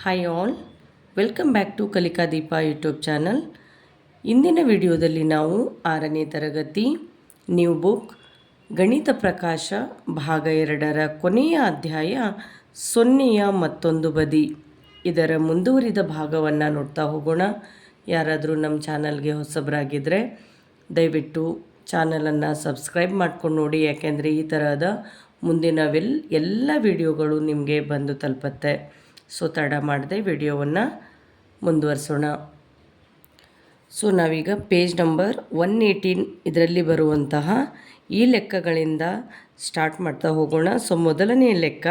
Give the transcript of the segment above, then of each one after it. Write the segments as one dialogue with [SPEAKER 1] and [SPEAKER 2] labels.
[SPEAKER 1] Hi all, welcome back to Kalika Deepa YouTube channel. ಇಂದಿನ ವಿಡಿಯೋದಲ್ಲಿ ನಾವು 6ನೇ ತರಗತಿ ನ್ಯೂ ಬುಕ್ ಗಣಿತ ಪ್ರಕಾಶ ಭಾಗ 2ರ ಕೊನೆಯ ಅಧ್ಯಾಯ ಸೊನ್ನೆಯ ಮತ್ತೊಂದು ಬದಿ ಇದರ ಮುಂದುವರಿದ ಭಾಗವನ್ನು ನೋಡ್ತಾ ಹೋಗೋಣ. ಯಾರಾದರೂ ನಮ್ಮ ಚಾನಲ್ಗೆ ಹೊಸಬರಾಗಿದ್ದರೆ ದಯವಿಟ್ಟು ಚಾನಲನ್ನು ಸಬ್ಸ್ಕ್ರೈಬ್ ಮಾಡ್ಕೊಂಡು ನೋಡಿ, ಯಾಕೆಂದರೆ ಈ ಥರದ ಎಲ್ಲ ವಿಡಿಯೋಗಳು ನಿಮಗೆ ಬಂದು ತಲುಪತ್ತೆ. ಸೊ ತಡ ಮಾಡದೆ ವಿಡಿಯೋವನ್ನು ಮುಂದುವರಿಸೋಣ. ಸೊ ನಾವೀಗ ಪೇಜ್ ನಂಬರ್ 118 ಇದರಲ್ಲಿ ಬರುವಂತಹ ಈ ಲೆಕ್ಕಗಳಿಂದ ಸ್ಟಾರ್ಟ್ ಮಾಡ್ತಾ ಹೋಗೋಣ. ಸೊ ಮೊದಲನೇ ಲೆಕ್ಕ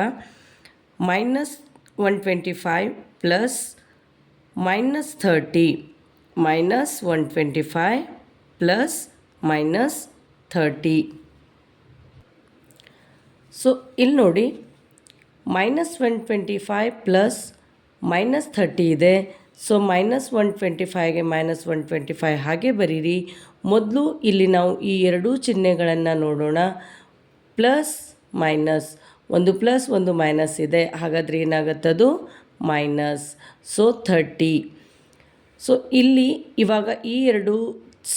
[SPEAKER 1] -125 ಪ್ಲಸ್ -30 -125 ಪ್ಲಸ್ -30. ಸೊ ಇಲ್ಲಿ ನೋಡಿ -125 ಪ್ಲಸ್ -30 ಇದೆ. ಸೊ -125ಗೆ -125 ಹಾಗೆ ಬರೀರಿ. ಮೊದಲು ಇಲ್ಲಿ ನಾವು ಈ ಎರಡೂ ಚಿಹ್ನೆಗಳನ್ನು ನೋಡೋಣ. ಪ್ಲಸ್ ಮೈನಸ್, ಒಂದು ಪ್ಲಸ್ ಒಂದು ಮೈನಸ್ ಇದೆ, ಹಾಗಾದರೆ ಏನಾಗುತ್ತದು ಮೈನಸ್. ಸೊ 30. ಸೊ ಇಲ್ಲಿ ಇವಾಗ ಈ ಎರಡು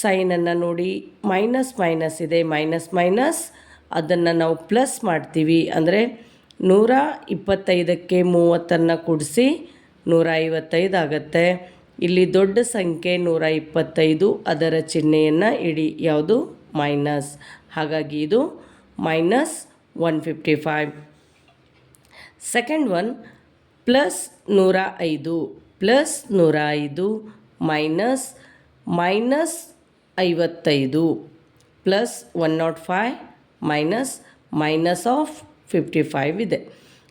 [SPEAKER 1] ಸೈನನ್ನು ನೋಡಿ, ಮೈನಸ್ ಮೈನಸ್ ಇದೆ, ಮೈನಸ್ ಮೈನಸ್ ಅದನ್ನು ನಾವು ಪ್ಲಸ್ ಮಾಡ್ತೀವಿ. ಅಂದರೆ 125ಕ್ಕೆ 30 ಕೂಡಿಸಿ 155 ಆಗುತ್ತೆ. ಇಲ್ಲಿ ದೊಡ್ಡ ಸಂಖ್ಯೆ 125, ಅದರ ಚಿಹ್ನೆಯನ್ನು ಇಡಿ, ಯಾವುದು ಮೈನಸ್. ಹಾಗಾಗಿ ಇದು -155. Second one plus 105 plus 105 minus -55 plus 105 minus of 55 ಇದೆ.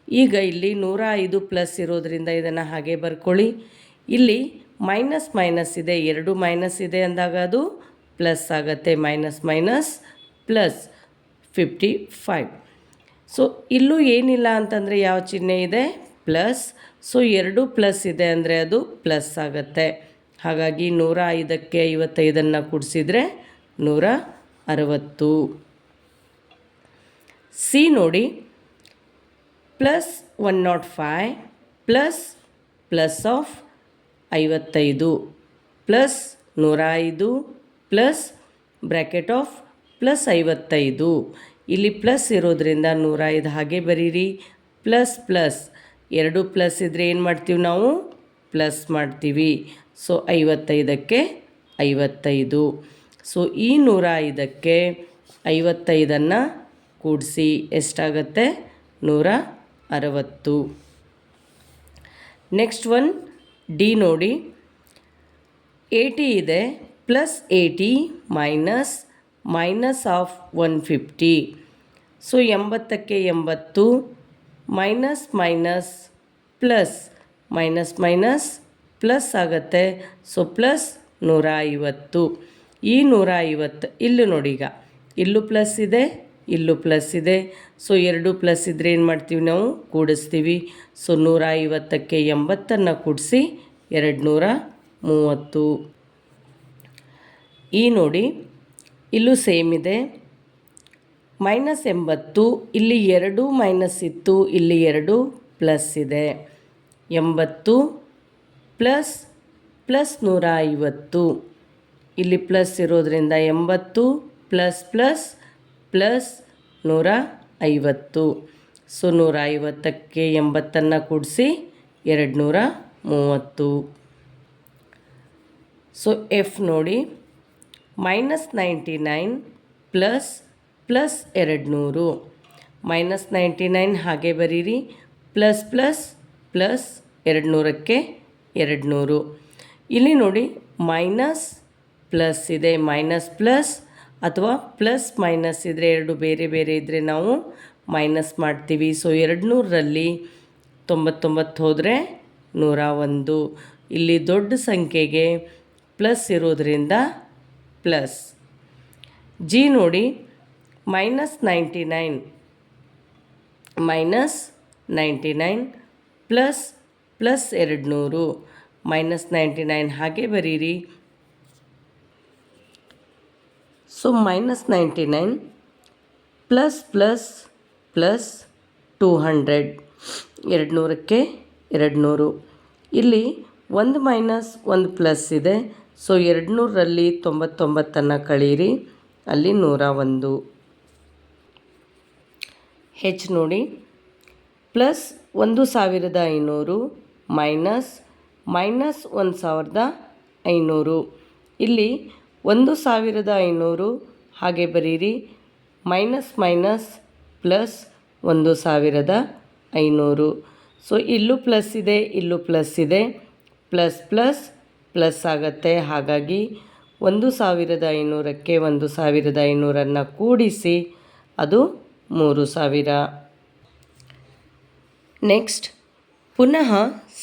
[SPEAKER 1] ಈಗ ಇಲ್ಲಿ 105 ಪ್ಲಸ್ ಇರೋದರಿಂದ ಇದನ್ನು ಹಾಗೆ ಬರ್ಕೊಳ್ಳಿ. ಇಲ್ಲಿ ಮೈನಸ್ ಮೈನಸ್ ಇದೆ, ಎರಡು ಮೈನಸ್ ಇದೆ ಅಂದಾಗ ಅದು ಪ್ಲಸ್ ಆಗುತ್ತೆ. Minus plus 55. ಸೊ ಇಲ್ಲೂ ಏನಿಲ್ಲ ಅಂತಂದರೆ ಯಾವ ಚಿಹ್ನೆ ಇದೆ, ಪ್ಲಸ್. ಸೊ ಎರಡು ಪ್ಲಸ್ ಇದೆ ಅಂದರೆ ಅದು ಪ್ಲಸ್ ಆಗುತ್ತೆ. ಹಾಗಾಗಿ 105ಕ್ಕೆ 55 ಕೂಡಿಸಿದರೆ 160. ಸಿ ನೋಡಿ, plus 105 plus of 55 plus 105 plus bracket of plus 55. ಇಲ್ಲಿ ಪ್ಲಸ್ ಇರೋದ್ರಿಂದ 105 ಹಾಗೆ ಬರೀರಿ. ಪ್ಲಸ್ ಎರಡು ಪ್ಲಸ್ ಇದ್ದರೆ ಏನು ಮಾಡ್ತೀವಿ ನಾವು, ಪ್ಲಸ್ ಮಾಡ್ತೀವಿ. ಸೊ 55ಕ್ಕೆ 55. ಸೊ ಈ 105ಕ್ಕೆ 55 ಕೂಡಿಸಿ ಎಷ್ಟಾಗತ್ತೆ, 160. ನೆಕ್ಸ್ಟ್ ಒನ್ ಡಿ ನೋಡಿ, 80 ಇದೆ, ಪ್ಲಸ್ 80 ಮೈನಸ್ ಆಫ್ 150. ಸೊ 80ಕ್ಕೆ 80 ಮೈನಸ್ ಪ್ಲಸ್ ಆಗುತ್ತೆ. So plus 150. ಈ 150 ಇಲ್ಲೂ ನೋಡಿ, ಈಗ ಇಲ್ಲೂ ಪ್ಲಸ್ ಇದೆ, ಇಲ್ಲೂ ಪ್ಲಸ್ ಇದೆ. ಸೊ ಎರಡು ಪ್ಲಸ್ ಇದ್ದರೆ ಏನು ಮಾಡ್ತೀವಿ ನಾವು, ಕೂಡಿಸ್ತೀವಿ. ಸೊ 150ಕ್ಕೆ 80 ಕೂಡಿಸಿ 230. ಈ ನೋಡಿ ಇಲ್ಲೂ ಸೇಮ್ ಇದೆ, -80. ಇಲ್ಲಿ ಎರಡು ಮೈನಸ್ ಇತ್ತು, ಇಲ್ಲಿ ಎರಡು ಪ್ಲಸ್ ಇದೆ. 80 ಪ್ಲಸ್ 150. ಇಲ್ಲಿ ಪ್ಲಸ್ ಇರೋದ್ರಿಂದ 80 ಪ್ಲಸ್ 150. ಸೊ 150ಕ್ಕೆ 80 ಕೂಡಿಸಿ 230. ಸೊ ಎಫ್ ನೋಡಿ, -99 ಪ್ಲಸ್ 200. -99 ಹಾಗೆ ಬರೀರಿ. ಪ್ಲಸ್ 200ಕ್ಕೆ 200. ಇಲ್ಲಿ ನೋಡಿ ಮೈನಸ್ ಪ್ಲಸ್ ಇದೆ, ಮೈನಸ್ ಅಥವಾ ಪ್ಲಸ್ ಮೈನಸ್ ಇದ್ದರೆ ಎರಡು ಬೇರೆ ಬೇರೆ ಇದ್ದರೆ ನಾವು ಮೈನಸ್ ಮಾಡ್ತೀವಿ. ಸೊ 200ರಲ್ಲಿ 99 ಹೋದರೆ 101. ಇಲ್ಲಿ ದೊಡ್ಡ ಸಂಖ್ಯೆಗೆ ಪ್ಲಸ್ ಇರೋದರಿಂದ ಪ್ಲಸ್. ಜಿ ನೋಡಿ, -99 ಪ್ಲಸ್ 200. -99 ಹಾಗೆ ಬರೀರಿ. So -99 plus 200, 200ಕ್ಕೆ 200. ಇಲ್ಲಿ 1 ಮೈನಸ್ 1 ಪ್ಲಸ್ ಇದೆ. ಸೊ 200ರಲ್ಲಿ 99 ಕಳೀರಿ, ಅಲ್ಲಿ 101. ಹೆಚ್ಚು ನೋಡಿ, ಪ್ಲಸ್ 1500 ಮೈನಸ್ 1500. ಇಲ್ಲಿ 1500 ಹಾಗೆ ಬರೀರಿ, ಮೈನಸ್ ಪ್ಲಸ್ 1500. ಸೊ ಇಲ್ಲೂ ಪ್ಲಸ್ ಇದೆ, ಇಲ್ಲೂ ಪ್ಲಸ್ ಇದೆ, ಪ್ಲಸ್ ಪ್ಲಸ್ ಪ್ಲಸ್ ಆಗುತ್ತೆ. ಹಾಗಾಗಿ 1500ಕ್ಕೆ 1500 ಕೂಡಿಸಿ, ಅದು 3000. ನೆಕ್ಸ್ಟ್ ಪುನಃ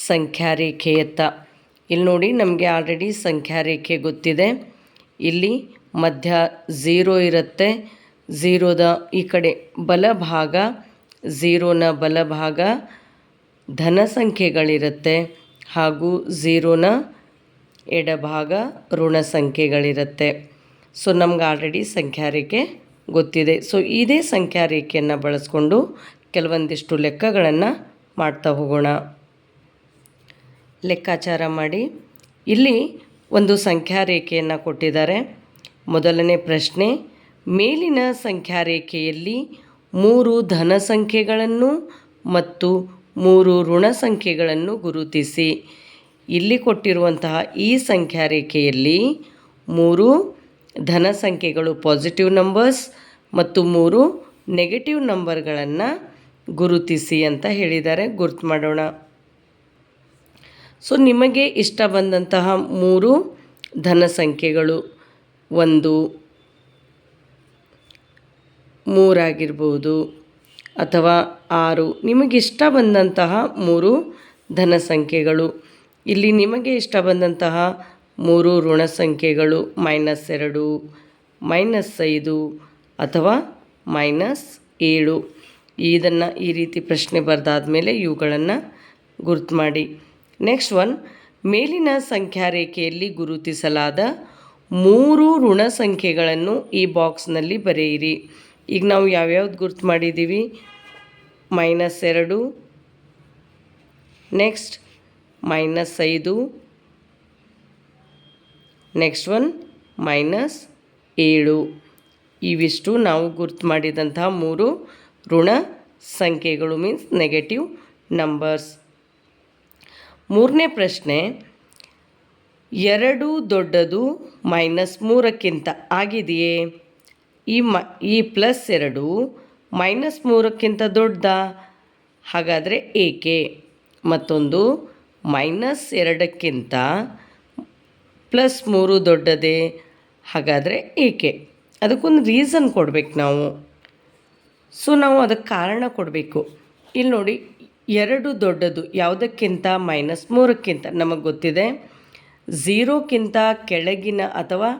[SPEAKER 1] ಸಂಖ್ಯಾರೇಖೆಯತ್ತ. ಇಲ್ಲಿ ನೋಡಿ, ನಮಗೆ ಆಲ್ರೆಡಿ ಸಂಖ್ಯಾರೇಖೆ ಗೊತ್ತಿದೆ. ಇಲ್ಲಿ ಮಧ್ಯ 0 ಇರುತ್ತೆ. 0ದ ಈ ಕಡೆ ಬಲಭಾಗ, 0ನ ಬಲಭಾಗ ಧನ ಸಂಖ್ಯೆಗಳಿರುತ್ತೆ, ಹಾಗೂ 0ನ ಎಡಭಾಗ ಋಣ ಸಂಖ್ಯೆಗಳಿರುತ್ತೆ. ಸೊ ನಮ್ಗೆ ಆಲ್ರೆಡಿ ಸಂಖ್ಯಾರೇಖೆ ಗೊತ್ತಿದೆ. ಸೊ ಇದೇ ಸಂಖ್ಯಾರೇಖೆಯನ್ನು ಬಳಸ್ಕೊಂಡು ಕೆಲವೊಂದಿಷ್ಟು ಲೆಕ್ಕಗಳನ್ನು ಮಾಡ್ತಾ ಹೋಗೋಣ. ಲೆಕ್ಕಾಚಾರ ಮಾಡಿ. ಇಲ್ಲಿ ಒಂದು ಸಂಖ್ಯಾರೇಖೆಯನ್ನು ಕೊಟ್ಟಿದ್ದಾರೆ. ಮೊದಲನೇ ಪ್ರಶ್ನೆ, ಮೇಲಿನ ಸಂಖ್ಯಾರೇಖೆಯಲ್ಲಿ 3 ಧನ ಸಂಖ್ಯೆಗಳನ್ನು ಮತ್ತು 3 ಋಣ ಸಂಖ್ಯೆಗಳನ್ನು ಗುರುತಿಸಿ. ಇಲ್ಲಿ ಕೊಟ್ಟಿರುವಂತಹ ಈ ಸಂಖ್ಯಾರೇಖೆಯಲ್ಲಿ 3 ಧನ ಸಂಖ್ಯೆಗಳು ಪಾಸಿಟಿವ್ ನಂಬರ್ಸ್ ಮತ್ತು 3 ನೆಗೆಟಿವ್ ನಂಬರ್ಗಳನ್ನು ಗುರುತಿಸಿ ಅಂತ ಹೇಳಿದ್ದಾರೆ. ಗುರ್ತು ಮಾಡೋಣ. ಸೊ ನಿಮಗೆ ಇಷ್ಟ ಬಂದಂತಹ 3 ಧನ ಸಂಖ್ಯೆಗಳು 1, 3 ಆಗಿರ್ಬೋದು, ಅಥವಾ 6, ನಿಮಗಿಷ್ಟ ಬಂದಂತಹ 3 ಧನ ಸಂಖ್ಯೆಗಳು. ಇಲ್ಲಿ ನಿಮಗೆ ಇಷ್ಟ ಬಂದಂತಹ 3 ಋಣ ಸಂಖ್ಯೆಗಳು -2, -5 ಅಥವಾ -7. ಇದನ್ನು ಈ ರೀತಿ ಪ್ರಶ್ನೆ ಬರೆದಾದ ಮೇಲೆ ಇವುಗಳನ್ನು ಗುರ್ತು ಮಾಡಿ. ನೆಕ್ಸ್ಟ್ ಒನ್, ಮೇಲಿನ ಸಂಖ್ಯಾರೇಖೆಯಲ್ಲಿ ಗುರುತಿಸಲಾದ 3 ಋಣ ಸಂಖ್ಯೆಗಳನ್ನು ಈ ಬಾಕ್ಸ್ನಲ್ಲಿ ಬರೆಯಿರಿ. ಈಗ ನಾವು ಯಾವ್ಯಾವ್ದು ಗುರ್ತು ಮಾಡಿದ್ದೀವಿ? -2, ನೆಕ್ಸ್ಟ್ -5, ನೆಕ್ಸ್ಟ್ ಒನ್ -7. ಇವಿಷ್ಟು ನಾವು ಗುರ್ತು ಮಾಡಿದಂತಹ 3 ಋಣ ಸಂಖ್ಯೆಗಳು, ಮೀನ್ಸ್ ನೆಗೆಟಿವ್ ನಂಬರ್ಸ್. ಮೂರನೇ ಪ್ರಶ್ನೆ, 2 ದೊಡ್ಡದು -3ಕ್ಕಿಂತ ಆಗಿದೆಯೇ? ಈ +2 -3ಕ್ಕಿಂತ ದೊಡ್ಡದಾ? ಹಾಗಾದರೆ ಏಕೆ? ಮತ್ತೊಂದು -2ಕ್ಕಿಂತ +3 ದೊಡ್ಡದೇ? ಹಾಗಾದರೆ ಏಕೆ? ಅದಕ್ಕೊಂದು ರೀಸನ್ ಕೊಡಬೇಕು ನಾವು. ಸೊ ನಾವು ಅದಕ್ಕೆ ಕಾರಣ ಕೊಡಬೇಕು. ಇಲ್ಲಿ ನೋಡಿ, 2 ದೊಡ್ಡದು ಯಾವುದಕ್ಕಿಂತ? -3ಕ್ಕಿಂತ. ನಮಗೆ ಗೊತ್ತಿದೆ 0ಕ್ಕಿಂತ ಕೆಳಗಿನ ಅಥವಾ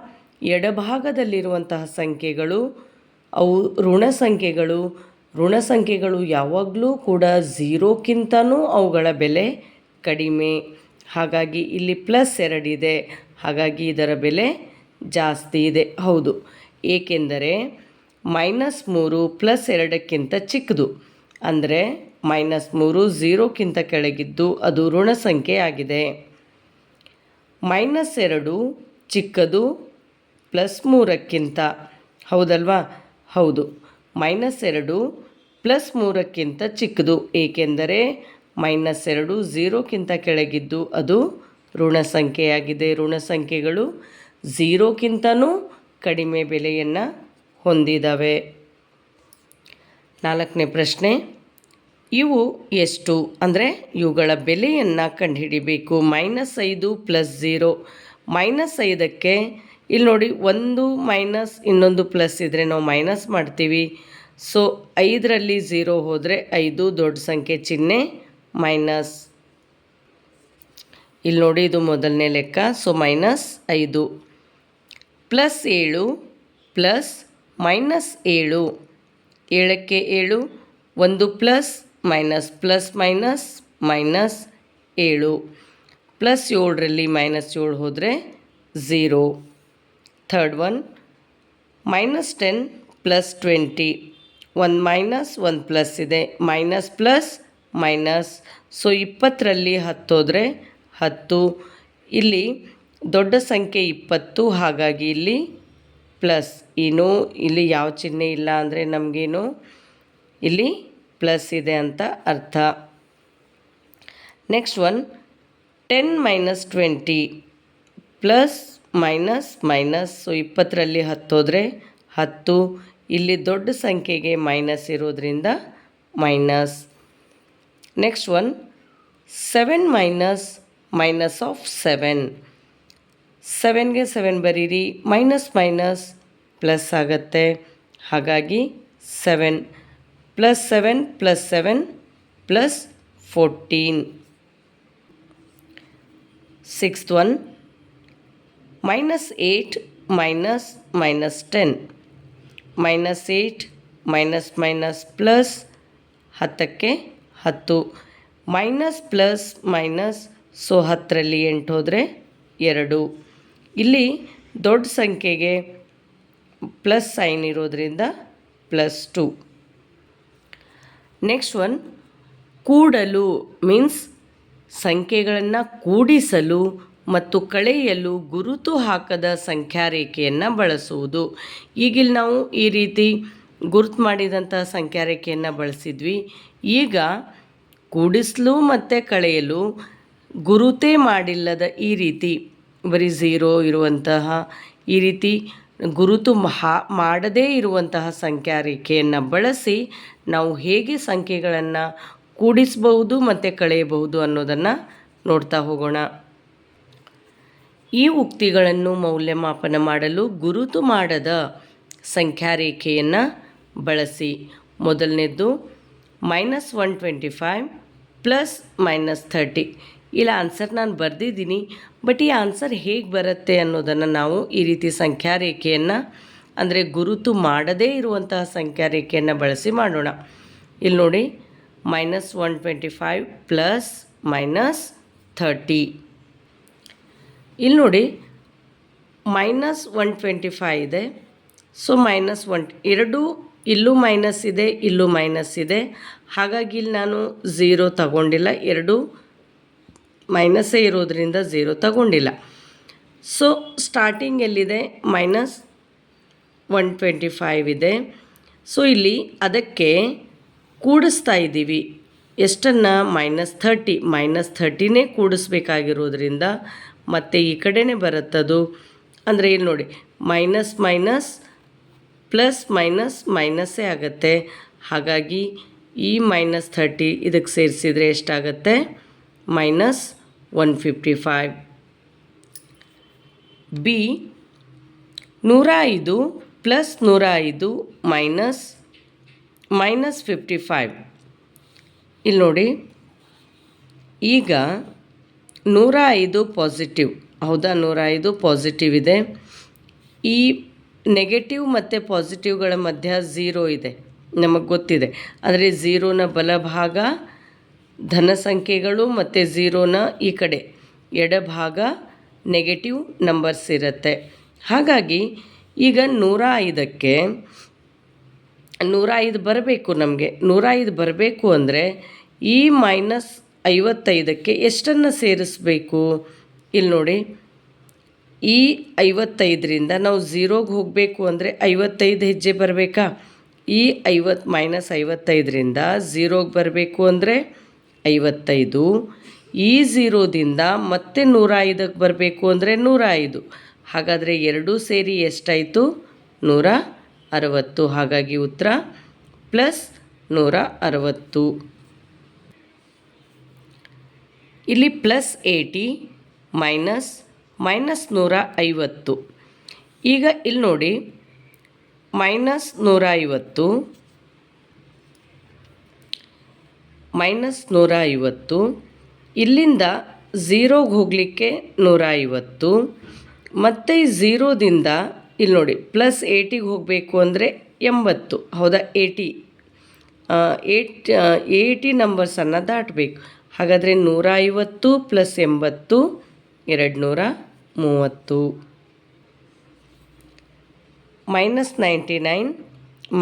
[SPEAKER 1] ಎಡಭಾಗದಲ್ಲಿರುವಂತಹ ಸಂಖ್ಯೆಗಳು ಅವು ಋಣ ಸಂಖ್ಯೆಗಳು. ಋಣ ಸಂಖ್ಯೆಗಳು ಯಾವಾಗಲೂ ಕೂಡ 0ಕ್ಕಿಂತನೂ ಅವುಗಳ ಬೆಲೆ ಕಡಿಮೆ. ಹಾಗಾಗಿ ಇಲ್ಲಿ +2 ಇದೆ, ಹಾಗಾಗಿ ಇದರ ಬೆಲೆ ಜಾಸ್ತಿ ಇದೆ. ಹೌದು, ಏಕೆಂದರೆ -3 +2ಕ್ಕಿಂತ ಚಿಕ್ಕದು. ಅಂದರೆ -3 0ಕ್ಕಿಂತ ಕೆಳಗಿದ್ದು ಅದು ಋಣ ಸಂಖ್ಯೆ ಆಗಿದೆ. -2 ಚಿಕ್ಕದು +3ಕ್ಕಿಂತ, ಹೌದಲ್ವಾ? ಹೌದು, -2 +3ಕ್ಕಿಂತ ಚಿಕ್ಕದು, ಏಕೆಂದರೆ -2 0ಕ್ಕಿಂತ ಕೆಳಗಿದ್ದು ಅದು ಋಣ ಸಂಖ್ಯೆಯಾಗಿದೆ. ಋಣ ಸಂಖ್ಯೆಗಳು 0ಕ್ಕಿಂತನೂ ಕಡಿಮೆ ಬೆಲೆಯನ್ನು ಹೊಂದಿದ್ದಾವೆ. 4ನೇ ಪ್ರಶ್ನೆ, ಇವು ಎಷ್ಟು? ಅಂದರೆ ಇವುಗಳ ಬೆಲೆಯನ್ನು ಕಂಡುಹಿಡಿಬೇಕು. -5 + 0. -5ಕ್ಕೆ ಇಲ್ಲಿ ನೋಡಿ, ಒಂದು ಮೈನಸ್ ಇನ್ನೊಂದು ಪ್ಲಸ್ ಇದ್ದರೆ ನಾವು ಮೈನಸ್ ಮಾಡ್ತೀವಿ. ಸೊ 5ರಲ್ಲಿ 0 ಹೋದರೆ 5 ದೊಡ್ಡ ಸಂಖ್ಯೆ, ಚಿಹ್ನೆ ಮೈನಸ್. ಇಲ್ಲಿ ನೋಡಿ, ಇದು ಮೊದಲನೇ ಲೆಕ್ಕ. So -5 +7 plus -7. 7ಕ್ಕೆ 7, ಒಂದು ಪ್ಲಸ್ ಮೈನಸ್ ಪ್ಲಸ್ ಮೈನಸ್ -7. +7ರಲ್ಲಿ -7 ಹೋದರೆ 0. Third one, -10 + 20. ಒಂದು ಮೈನಸ್ ಒಂದು ಪ್ಲಸ್ ಇದೆ, ಮೈನಸ್ ಪ್ಲಸ್ ಮೈನಸ್. ಸೊ 20ರಲ್ಲಿ 10 ಹೋದರೆ 10. ಇಲ್ಲಿ ದೊಡ್ಡ ಸಂಖ್ಯೆ 20, ಹಾಗಾಗಿ ಇಲ್ಲಿ ಪ್ಲಸ್. ಏನು ಇಲ್ಲಿ ಯಾವ ಚಿಹ್ನೆ ಇಲ್ಲ ಅಂದರೆ ನಮಗೇನು ಇಲ್ಲಿ ಪ್ಲಸ್ ಇದೆ ಅಂತ ಅರ್ಥ. Next one 10 - 20 plus minus minus. So 20ರಲ್ಲಿ 10 ಹೋದರೆ 10. ಇಲ್ಲಿ ದೊಡ್ಡ ಸಂಖ್ಯೆಗೆ ಮೈನಸ್ ಇರೋದ್ರಿಂದ minus. Next one 7 minus of 7. 7ಗೆ 7 ಬರೀರಿ, ಮೈನಸ್ ಮೈನಸ್ ಪ್ಲಸ್ ಆಗುತ್ತೆ, ಹಾಗಾಗಿ 7 plus 7 plus 7 plus 14. Sixth one -8 -10. -8 minus minus plus, 10ಕ್ಕೆ 10 ಮೈನಸ್ ಪ್ಲಸ್ ಮೈನಸ್. ಸೊ 10ರಲ್ಲಿ 8 ಹೋದರೆ 2. ಇಲ್ಲಿ ದೊಡ್ಡ ಸಂಖ್ಯೆಗೆ ಪ್ಲಸ್ ಸೈನ್ ಇರೋದ್ರಿಂದ +2. ನೆಕ್ಸ್ಟ್ ಒನ್ ಕೂಡಲು ಮೀನ್ಸ್ ಸಂಖ್ಯೆಗಳನ್ನು ಕೂಡಿಸಲು ಮತ್ತು ಕಳೆಯಲು ಗುರುತು ಹಾಕದ ಸಂಖ್ಯಾರೇಖೆಯನ್ನು ಬಳಸುವುದು. ಈಗಿಲ್ಲಿ ನಾವು ಈ ರೀತಿ ಗುರುತು ಮಾಡಿದಂಥ ಸಂಖ್ಯಾರೇಖೆಯನ್ನು ಬಳಸಿದ್ವಿ. ಈಗ ಕೂಡಿಸಲು ಮತ್ತು ಕಳೆಯಲು ಗುರುತೇ ಮಾಡಿಲ್ಲದ ಈ ರೀತಿ ಬರೀ 0 ಇರುವಂತಹ ಈ ರೀತಿ ಗುರುತು ಮಾಡದೇ ಇರುವಂತಹ ಸಂಖ್ಯಾರೇಖೆಯನ್ನು ಬಳಸಿ ನಾವು ಹೇಗೆ ಸಂಖ್ಯೆಗಳನ್ನು ಕೂಡಿಸಬಹುದು ಮತ್ತು ಕಳೆಯಬಹುದು ಅನ್ನೋದನ್ನು ನೋಡ್ತಾ ಹೋಗೋಣ. ಈ ಉಕ್ತಿಗಳನ್ನು ಮೌಲ್ಯಮಾಪನ ಮಾಡಲು ಗುರುತು ಮಾಡದ ಸಂಖ್ಯಾರೇಖೆಯನ್ನು ಬಳಸಿ. ಮೊದಲನೇದ್ದು -125 ಪ್ಲಸ್ -30. ಇಲ್ಲ ಆನ್ಸರ್ ನಾನು ಬರೆದಿದ್ದೀನಿ, ಬಟ್ ಈ ಆನ್ಸರ್ ಹೇಗೆ ಬರುತ್ತೆ ಅನ್ನೋದನ್ನು ನಾವು ಈ ರೀತಿ ಸಂಖ್ಯಾರೇಖೆಯನ್ನು ಅಂದರೆ ಗುರುತು ಮಾಡದೇ ಇರುವಂತಹ ಸಂಖ್ಯಾರೇಖೆಯನ್ನು ಬಳಸಿ ಮಾಡೋಣ. ಇಲ್ಲಿ ನೋಡಿ -125 ಪ್ಲಸ್ -30. ಇಲ್ಲಿ ನೋಡಿ -125 ಇದೆ, ಸೊ -1 ಎರಡೂ ಇಲ್ಲೂ ಮೈನಸ್ ಇದೆ, ಇಲ್ಲೂ ಮೈನಸ್ ಇದೆ, ಹಾಗಾಗಿ ಇಲ್ಲಿ ನಾನು 0 ತಗೊಂಡಿಲ್ಲ. ಎರಡೂ ಮೈನಸ್ಸೇ ಇರೋದ್ರಿಂದ 0 ತಗೊಂಡಿಲ್ಲ. ಸೊ ಸ್ಟಾರ್ಟಿಂಗ್ ಎಲ್ಲಿದೆ -125 ಇದೆ. ಸೊ ಇಲ್ಲಿ ಅದಕ್ಕೆ ಕೂಡಿಸ್ತಾ ಇದ್ದೀವಿ ಎಷ್ಟನ್ನು -30. -30ನೇ ಕೂಡಿಸ್ಬೇಕಾಗಿರೋದ್ರಿಂದ ಮತ್ತು ಈ ಕಡೆನೇ ಬರುತ್ತದು. ಅಂದರೆ ಇಲ್ಲಿ ನೋಡಿ ಮೈನಸ್ ಮೈನಸ್ ಪ್ಲಸ್ ಮೈನಸ್ ಮೈನಸ್ಸೇ ಆಗುತ್ತೆ, ಹಾಗಾಗಿ ಈ -30 ಇದಕ್ಕೆ ಸೇರಿಸಿದರೆ ಎಷ್ಟಾಗುತ್ತೆ -155. B 105 plus 105 -55. ಇಲ್ಲಿ ನೋಡಿ ಈಗ 105 ಪಾಸಿಟಿವ್, ಹೌದಾ? 105 ಪಾಸಿಟಿವ್ ಇದೆ. ಈ ನೆಗೆಟಿವ್ ಮತ್ತು ಪಾಸಿಟಿವ್ಗಳ ಮಧ್ಯ 0 ಇದೆ, ನಮಗೆ ಗೊತ್ತಿದೆ. ಆದರೆ 0ನ ಬಲಭಾಗ ಧನ ಸಂಖ್ಯೆಗಳು ಮತ್ತು 0ನ ಈ ಕಡೆ ಎಡಭಾಗ ನೆಗೆಟಿವ್ ನಂಬರ್ಸ್ ಇರುತ್ತೆ. ಹಾಗಾಗಿ ಈಗ 105ಕ್ಕೆ 105 ಬರಬೇಕು. ನಮಗೆ 105 ಬರಬೇಕು ಅಂದರೆ ಈ -55ಕ್ಕೆ ಎಷ್ಟನ್ನು ಸೇರಿಸಬೇಕು? ಇಲ್ಲಿ ನೋಡಿ ಈ 55ರಿಂದ ನಾವು 0ಗೆ ಹೋಗಬೇಕು ಅಂದರೆ 55 ಹೆಜ್ಜೆ ಬರಬೇಕಾ? ಈ -55ರಿಂದ 0ಗೆ ಬರಬೇಕು ಅಂದರೆ 55. ಈ 0ದಿಂದ ಮತ್ತೆ 105ಕ್ಕೆ ಬರಬೇಕು ಅಂದರೆ 105. ಹಾಗಾದರೆ ಎರಡೂ ಸೇರಿ ಎಷ್ಟಾಯಿತು? 160. ಹಾಗಾಗಿ ಉತ್ತರ +160. ಇಲ್ಲಿ +80 -150. ಈಗ ಇಲ್ಲಿ ನೋಡಿ -150 ಇಲ್ಲಿಂದ 0ಗೆ ಹೋಗಲಿಕ್ಕೆ 150, ಮತ್ತು ಈ 0ದಿಂದ ಇಲ್ಲಿ ನೋಡಿ +80ಗೆ ಹೋಗಬೇಕು ಅಂದರೆ 80, ಹೌದಾ? 80 ನಂಬರ್ಸನ್ನು ದಾಟಬೇಕು. ಹಾಗಾದರೆ 150 + 80 230. -99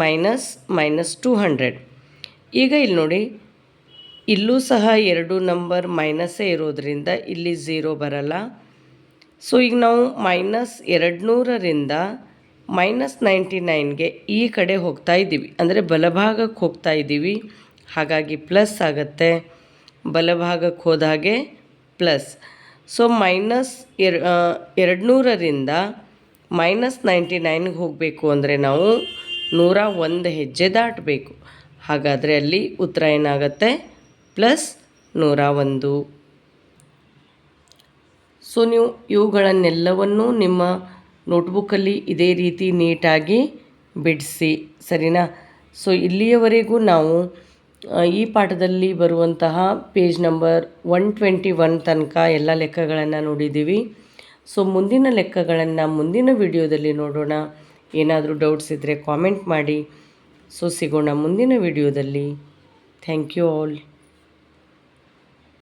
[SPEAKER 1] -200. ಈಗ ಇಲ್ಲಿ ನೋಡಿ ಇಲ್ಲೂ ಸಹ 2 ನಂಬರ್ ಮೈನಸ್ಸೇ ಇರೋದರಿಂದ ಇಲ್ಲಿ 0 ಬರಲ್ಲ. ಸೊ ಈಗ ನಾವು -200ರಿಂದ -99ಗೆ ಈ ಕಡೆ ಹೋಗ್ತಾ ಇದ್ದೀವಿ, ಅಂದರೆ ಬಲಭಾಗಕ್ಕೆ ಹೋಗ್ತಾ ಇದ್ದೀವಿ. ಹಾಗಾಗಿ ಪ್ಲಸ್ ಆಗುತ್ತೆ, ಬಲಭಾಗಕ್ಕೆ ಹೋದ ಹಾಗೆ ಪ್ಲಸ್. ಸೊ -200ರಿಂದ -99ಗೆ ಹೋಗಬೇಕು ಅಂದರೆ ನಾವು 101 ಹೆಜ್ಜೆ ದಾಟಬೇಕು. ಹಾಗಾದರೆ ಅಲ್ಲಿ ಉತ್ತರ ಏನಾಗುತ್ತೆ? +101. ಸೊ ನೀವು ಇವುಗಳನ್ನೆಲ್ಲವನ್ನೂ ನಿಮ್ಮ ನೋಟ್ಬುಕ್ಕಲ್ಲಿ ಇದೇ ರೀತಿ ನೀಟಾಗಿ ಬಿಡಿಸಿ, ಸರಿನಾ? ಸೊ ಇಲ್ಲಿಯವರೆಗೂ ನಾವು ಈ ಪಾಠದಲ್ಲಿ ಬರುವಂತಹ ಪೇಜ್ ನಂಬರ್ 121 ತನಕ ಎಲ್ಲ ಲೆಕ್ಕಗಳನ್ನು ನೋಡಿದ್ದೀವಿ. ಸೊ ಮುಂದಿನ ಲೆಕ್ಕಗಳನ್ನು ಮುಂದಿನ ವಿಡಿಯೋದಲ್ಲಿ ನೋಡೋಣ. ಏನಾದರೂ ಡೌಟ್ಸ್ ಇದ್ದರೆ ಕಾಮೆಂಟ್ ಮಾಡಿ. ಸೊ ಸಿಗೋಣ ಮುಂದಿನ ವಿಡಿಯೋದಲ್ಲಿ. Thank you all.